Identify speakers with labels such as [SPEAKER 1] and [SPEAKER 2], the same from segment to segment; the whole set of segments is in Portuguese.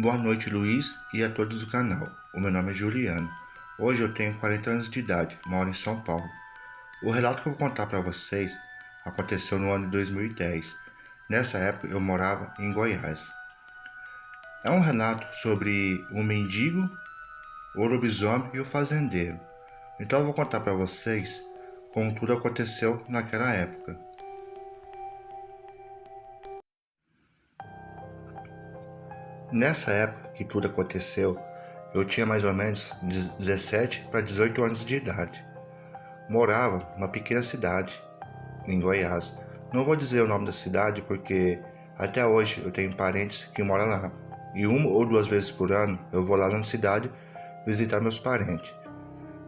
[SPEAKER 1] Boa noite, Luiz, e a todos do canal. O meu nome é Juliano. Hoje eu tenho 40 anos de idade, moro em São Paulo. O relato que eu vou contar para vocês aconteceu no ano de 2010. Nessa época eu morava em Goiás. É um relato sobre um mendigo, o lobisomem e o fazendeiro. Então eu vou contar para vocês como tudo aconteceu naquela época. Nessa época que tudo aconteceu, eu tinha mais ou menos 17 para 18 anos de idade. Morava numa pequena cidade, em Goiás. Não vou dizer o nome da cidade porque até hoje eu tenho parentes que moram lá. E uma ou duas vezes por ano eu vou lá na cidade visitar meus parentes.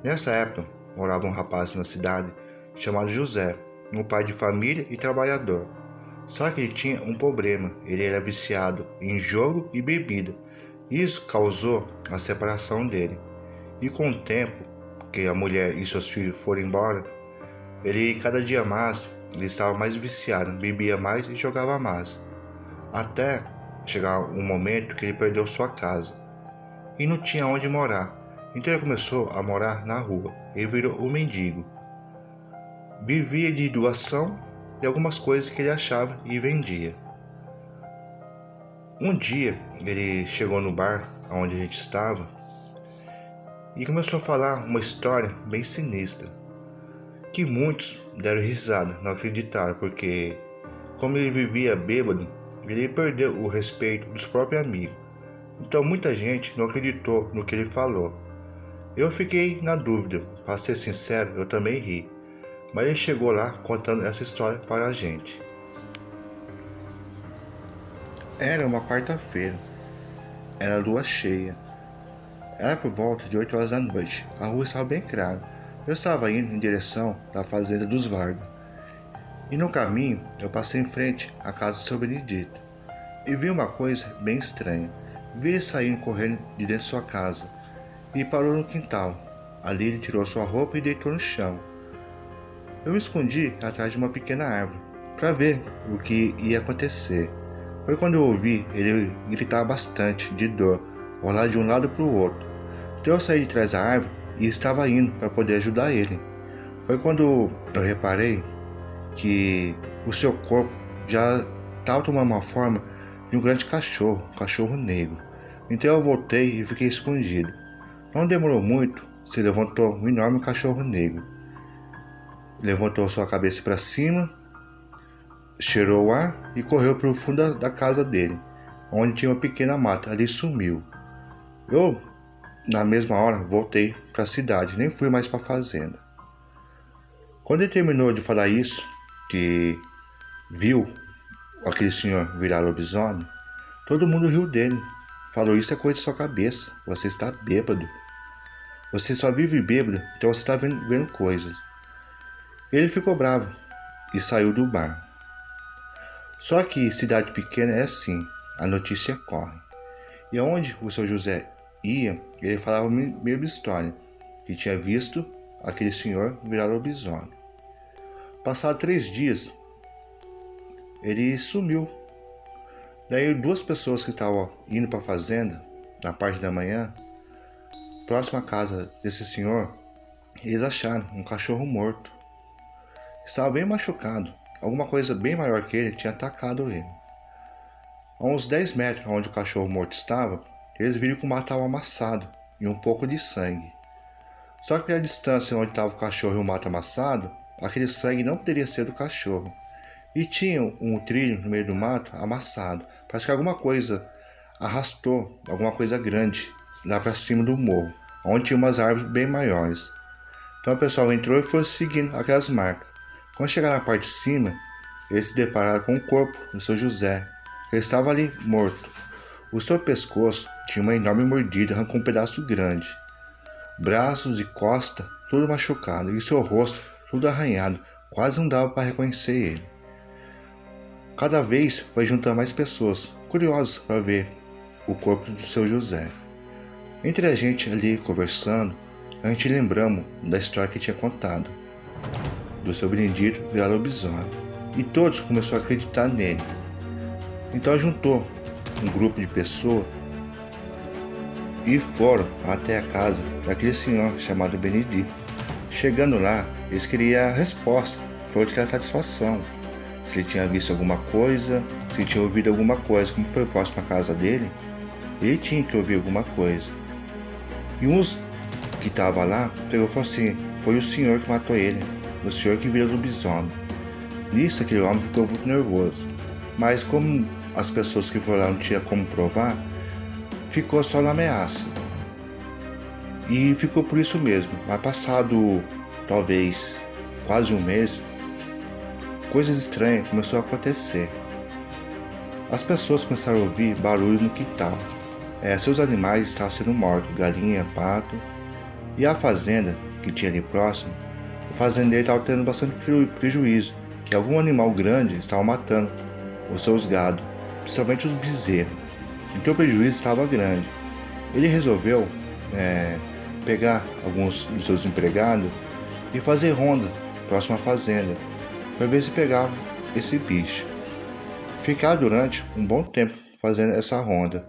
[SPEAKER 1] Nessa época, morava um rapaz na cidade chamado José, um pai de família e trabalhador. Só que ele tinha um problema, ele era viciado em jogo e bebida. Isso causou a separação dele. E com o tempo que a mulher e seus filhos foram embora, ele cada dia mais ele estava mais viciado, bebia mais e jogava mais. Até chegar um momento que ele perdeu sua casa e não tinha onde morar. Então ele começou a morar na rua. Ele virou um mendigo. Vivia de doação e algumas coisas que ele achava e vendia. Um dia ele chegou no bar onde a gente estava e começou a falar uma história bem sinistra, que muitos deram risada, não acreditaram, porque como ele vivia bêbado, ele perdeu o respeito dos próprios amigos. Então muita gente não acreditou no que ele falou. Eu fiquei na dúvida, para ser sincero, eu também ri. Mas ele chegou lá contando essa história para a gente. Era uma quarta-feira. Era lua cheia. Era por volta de 8 horas da noite. A rua estava bem clara. Eu estava indo em direção da fazenda dos Vargas. E no caminho eu passei em frente à casa do seu Benedito. E vi uma coisa bem estranha. Vi ele saindo correndo de dentro de sua casa. E parou no quintal. Ali ele tirou sua roupa e deitou no chão. Eu me escondi atrás de uma pequena árvore para ver o que ia acontecer. Foi quando eu ouvi ele gritar bastante de dor, rolar de um lado para o outro. Então eu saí de trás da árvore e estava indo para poder ajudar ele. Foi quando eu reparei que o seu corpo já estava tomando uma forma de um grande cachorro, um cachorro negro. Então eu voltei e fiquei escondido. Não demorou muito, se levantou um enorme cachorro negro. Levantou sua cabeça para cima, cheirou o ar e correu para o fundo da casa dele, onde tinha uma pequena mata. Ali sumiu. Eu, na mesma hora, voltei para a cidade, nem fui mais para a fazenda. Quando ele terminou de falar isso, que viu aquele senhor virar lobisomem, todo mundo riu dele. Falou: isso é coisa de sua cabeça, você está bêbado. Você só vive bêbado, então você está vendo coisas. Ele ficou bravo e saiu do bar. Só que cidade pequena é assim, a notícia corre. E aonde o seu José ia, ele falava a mesma história, que tinha visto aquele senhor virar lobisomem. Passados 3 dias, ele sumiu. Daí 2 pessoas que estavam indo para a fazenda, na parte da manhã, próxima à casa desse senhor, eles acharam um cachorro morto. Estava bem machucado. Alguma coisa bem maior que ele tinha atacado ele. A uns 10 metros onde o cachorro morto estava, eles viram que o mato estava amassado e um pouco de sangue. Só que pela distância onde estava o cachorro e o mato amassado, aquele sangue não poderia ser do cachorro. E tinha um trilho no meio do mato amassado. Parece que alguma coisa arrastou, alguma coisa grande, lá para cima do morro, onde tinha umas árvores bem maiores. Então o pessoal entrou e foi seguindo aquelas marcas. Quando chegaram na parte de cima, eles se depararam com o corpo do seu José. Ele estava ali morto. O seu pescoço tinha uma enorme mordida, arrancou um pedaço grande. Braços e costa, tudo machucado, e seu rosto, tudo arranhado, quase não dava para reconhecer ele. Cada vez foi juntando mais pessoas, curiosos para ver o corpo do seu José. Entre a gente ali conversando, a gente lembramos da história que tinha contado, do seu Benedito virar lobisomem, e todos começaram a acreditar nele. Então juntou um grupo de pessoas e foram até a casa daquele senhor chamado Benedito. Chegando lá, eles queriam a resposta, foram tirar satisfação. Se ele tinha visto alguma coisa, se tinha ouvido alguma coisa, como foi próximo à casa dele, ele tinha que ouvir alguma coisa. E uns que estavam lá, pegou e falou assim, foi o senhor que matou ele, o senhor que virou lobisomem. Nisso aquele homem ficou muito nervoso, mas como as pessoas que foram lá não tinham como provar, ficou só na ameaça. E ficou por isso mesmo, mas passado talvez quase um mês, coisas estranhas começaram a acontecer. As pessoas começaram a ouvir barulho no quintal. Seus animais estavam sendo mortos, galinha, pato. E a fazenda que tinha ali próximo, o fazendeiro estava tendo bastante prejuízo, que algum animal grande estava matando os seus gados, principalmente os bezerros. Então o prejuízo estava grande. Ele resolveu pegar alguns dos seus empregados e fazer ronda próximo à fazenda, para ver se pegava esse bicho. Ficaram durante um bom tempo fazendo essa ronda,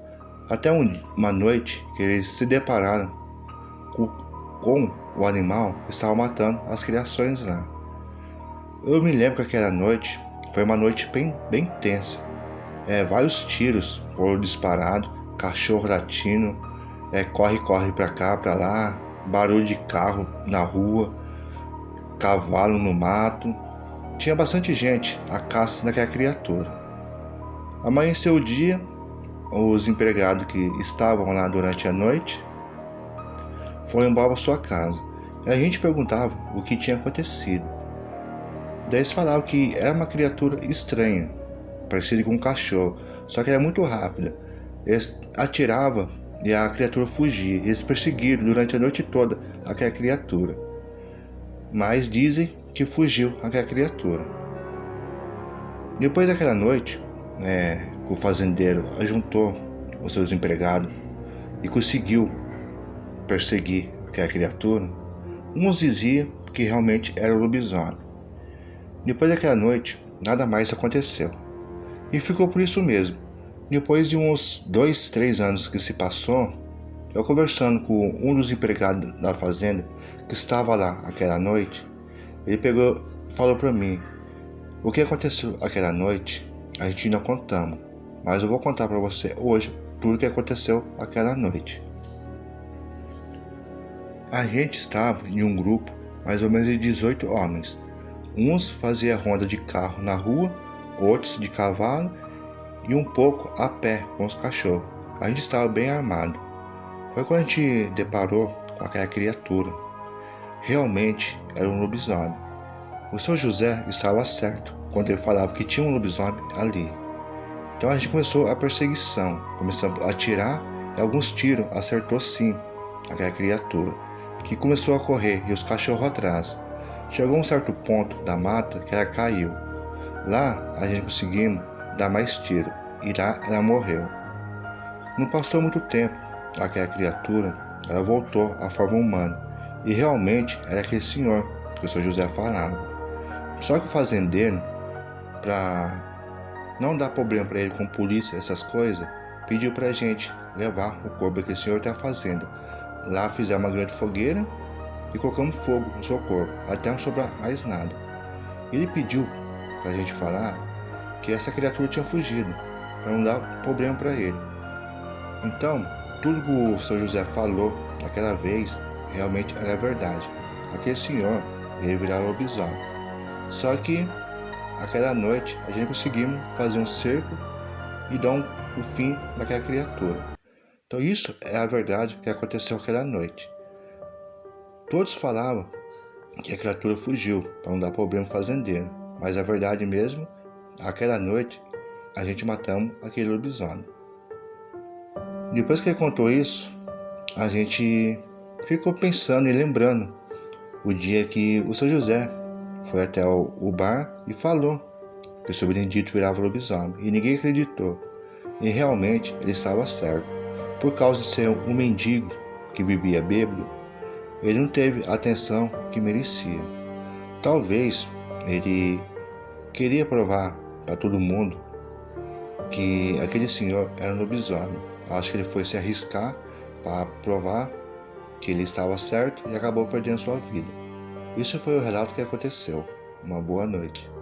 [SPEAKER 1] até uma noite que eles se depararam com o animal que estava matando as criações lá. Eu me lembro que aquela noite foi uma noite bem tensa. Vários tiros foram disparados, cachorro latindo, corre pra cá, pra lá, barulho de carro na rua, cavalo no mato. Tinha bastante gente à caça daquela criatura. Amanheceu o dia, os empregados que estavam lá durante a noite foram embora para sua casa. E a gente perguntava o que tinha acontecido. Daí eles falavam que era uma criatura estranha, parecida com um cachorro, só que era muito rápida. Eles atiravam e a criatura fugia. Eles perseguiram durante a noite toda aquela criatura, mas dizem que fugiu aquela criatura. Depois daquela noite, o fazendeiro ajuntou os seus empregados e conseguiu perseguir aquela criatura. Uns diziam que realmente era o lobisomem. Depois daquela noite, nada mais aconteceu. E ficou por isso mesmo. Depois de uns 2-3 anos que se passou, eu conversando com um dos empregados da fazenda que estava lá aquela noite, ele pegou e falou para mim: o que aconteceu aquela noite, a gente não contamos, mas eu vou contar para você hoje tudo o que aconteceu aquela noite. A gente estava em um grupo, mais ou menos de 18 homens. Uns faziam ronda de carro na rua, outros de cavalo e um pouco a pé com os cachorros. A gente estava bem armado. Foi quando a gente deparou com aquela criatura. Realmente era um lobisomem. O seu José estava certo quando ele falava que tinha um lobisomem ali. Então a gente começou a perseguição, começamos a atirar e alguns tiros acertou sim aquela criatura, que começou a correr e os cachorros atrás. Chegou a um certo ponto da mata que ela caiu. Lá a gente conseguimos dar mais tiro e lá ela morreu. Não passou muito tempo, aquela criatura ela voltou à forma humana e realmente era aquele senhor que o seu José falava. Só que o fazendeiro, para não dar problema para ele com polícia, essas coisas, pediu para a gente levar o corpo daquele senhor até a fazenda. Lá fizemos uma grande fogueira e colocamos fogo no seu corpo, até não sobrar mais nada. Ele pediu para a gente falar que essa criatura tinha fugido, para não dar problema para ele. Então, tudo que o seu José falou naquela vez realmente era verdade. Aquele senhor veio virar lobisomem. Só que aquela noite a gente conseguimos fazer um cerco e dar o fim daquela criatura. Então isso é a verdade que aconteceu aquela noite. Todos falavam que a criatura fugiu para não dar problema ao fazendeiro, mas a verdade mesmo, aquela noite a gente matamos aquele lobisomem. Depois que ele contou isso, a gente ficou pensando e lembrando o dia que o seu José foi até o bar e falou que o seu Benedito virava lobisomem, e ninguém acreditou. E realmente ele estava certo. Por causa de ser um mendigo que vivia bêbado, ele não teve a atenção que merecia. Talvez ele queria provar para todo mundo que aquele senhor era um lobisomem. Acho que ele foi se arriscar para provar que ele estava certo e acabou perdendo sua vida. Isso foi o relato que aconteceu. Uma boa noite.